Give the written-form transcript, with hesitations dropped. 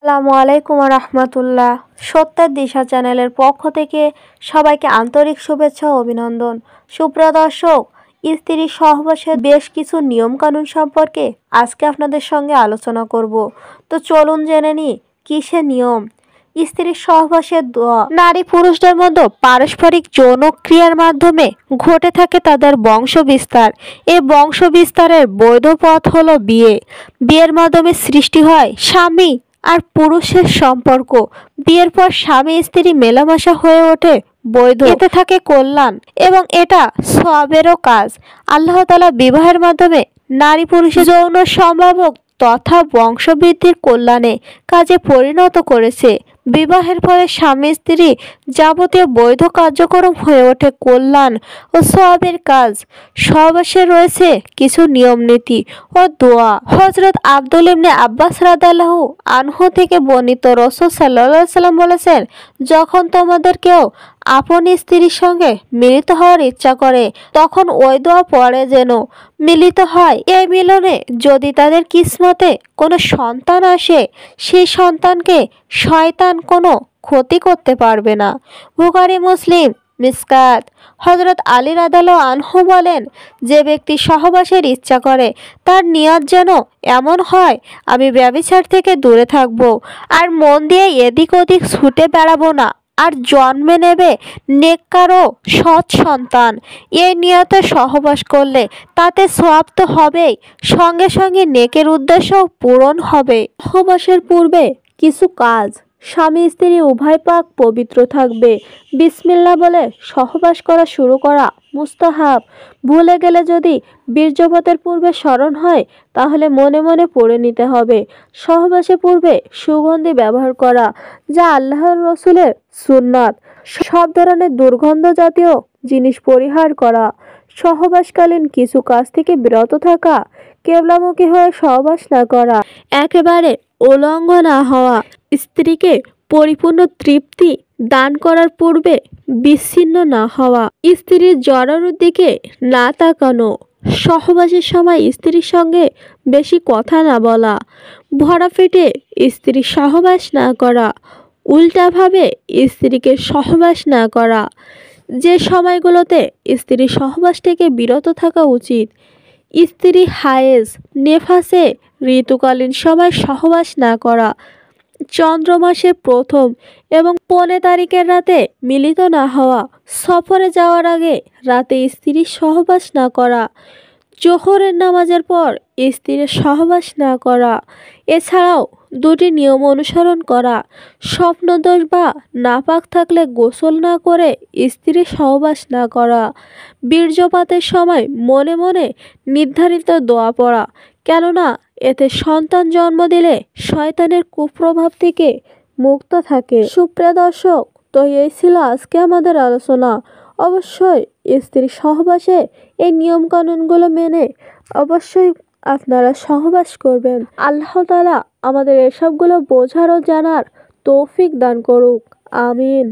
আসসালামু আলাইকুম রহমতুল্লাহ। সত্যের দিশা চ্যানেলের পক্ষ থেকে সবাইকে আন্তরিক শুভেচ্ছা ও অভিনন্দন। সুপ্রিয় দর্শক, স্ত্রী সহবাসের বেশ কিছু নিয়মকানুন সম্পর্কে আজকে আপনাদের সঙ্গে আলোচনা করব। তো চলুন জেনে নিই কিসের নিয়ম। স্ত্রী সহবাসের দোয়া নারী পুরুষদের মধ্যে পারস্পরিক যৌন ক্রিয়ার মাধ্যমে ঘটে থাকে তাদের বংশ বিস্তার। এই বংশ বিস্তারের বৈধ পথ হলো বিয়ে। বিয়ের মাধ্যমে সৃষ্টি হয় স্বামী আর পুরুষের সম্পর্ক। বিয়ের পর স্বামী স্ত্রী মেলামেশা হয়ে ওঠে বৈধ। এতে থাকে কল্যাণ এবং এটা সওয়াবেরও কাজ। আল্লাহ তাআলা বিবাহের মাধ্যমে নারী পুরুষের যৌন সম্ভাবক তথা বংশবৃদ্ধির কল্যাণে কাজে পরিণত করেছে। বিবাহের ফলে স্বামী স্ত্রী যাবতীয় বৈধ কার্যক্রম হয়ে ওঠে কল্যাণ ও সওয়াবের কাজ। সহবাসে রয়েছে কিছু নিয়ম নীতি ও দোয়া। হযরত আব্দুল ইবনে আব্বাস রাদিয়াল্লাহু আনহু থেকে বর্ণিত, রাসূল সাল্লাল্লাহু আলাইহি ওয়াসাল্লাম বলেছেন, যখন তোমাদের কেউ আপন স্ত্রীর সঙ্গে মিলিত হওয়ার ইচ্ছা করে তখন ওই দোয়া পড়ে যেন মিলিত হয়। এই মিলনে যদি তাদের কিসমতে কোনো সন্তান আসে, সেই সন্তানকে শয়তান কোনো ক্ষতি করতে পারবে না। বুখারী মুসলিম মিসকাত। হযরত আলী রাদিয়াল্লাহু আনহু বলেন, যে ব্যক্তি সহবাসের ইচ্ছা করে তার নিয়ত যেন এমন হয়, আমি ব্যভিচার থেকে দূরে থাকব আর মন দিয়ে এদিক ওদিক ছুটে বেড়াবো না, আর জন্মে নেবে নেককার ও সৎ সন্তান। এই নিয়তে সহবাস করলে তাতে সওয়াব তো হবেই, সঙ্গে সঙ্গে নেকের উদ্দেশ্যও পূরণ হবে। সহবাসের পূর্বে কিছু কাজ। স্বামী স্ত্রী উভয় পাক পবিত্র থাকবে। বিসমিল্লাহ বলে সহবাস করা শুরু করা মুস্তাহাব। ভুলে গেলে যদি বীর্যপাতের পূর্বে স্মরণ হয় তাহলে মনে মনে পড়ে নিতে হবে। সহবাসে পূর্বে সুগন্ধি ব্যবহার করা, যা আল্লাহর রাসূলের সুন্নাত। সব ধরনের দুর্গন্ধ জাতীয় জিনিস পরিহার করা। সহবাসকালীন কিছু কাজ থেকে বিরত থাকা। কেবলামুখী হয়ে সহবাস না করা। একেবারে উলঙ্গ না হওয়া। স্ত্রীকে পরিপূর্ণ তৃপ্তি দান করার পূর্বে বিচ্ছিন্ন না হওয়া। স্ত্রীর জরায়ুর দিকে না তাকানো। সহবাসের সময় স্ত্রীর সঙ্গে বেশি কথা না বলা। ভরা পেটে স্ত্রীর সহবাস না করা। উল্টাভাবে স্ত্রীকে সহবাস না করা। যে সময়গুলোতে স্ত্রীর সহবাস থেকে বিরত থাকা উচিত: স্ত্রী হায়েজ, নেফাসে, ঋতুকালীন সময় সহবাস না করা। চন্দ্র মাসের প্রথম এবং 15 তারিখের রাতে মিলিত না হওয়া। সফরে যাওয়ার আগে রাতে স্ত্রীর সহবাস না করা। জোহরের নামাজের পর স্ত্রীর সহবাস না করা। এছাড়াও দুটি নিয়ম অনুসরণ করা: স্বপ্নদোষ বা নাপাক থাকলে গোসল না করে স্ত্রীর সহবাস না করা। বীর্যপাতের সময় মনে মনে নির্ধারিত দোয়া পড়া, কেননা এতে সন্তান জন্ম দিলে শয়তানের কুপ্রভাব থেকে মুক্ত থাকে। সুপ্রিয় দর্শক, তো এই ছিল আজকে আমাদের আলোচনা। অবশ্যই স্ত্রী সহবাসে এই নিয়মকানুনগুলো মেনে অবশ্যই আপনারা সহবাস করবেন। আল্লাহ তাআলা আমাদের এসবগুলো বোঝার ও জানার তৌফিক দান করুক। আমিন।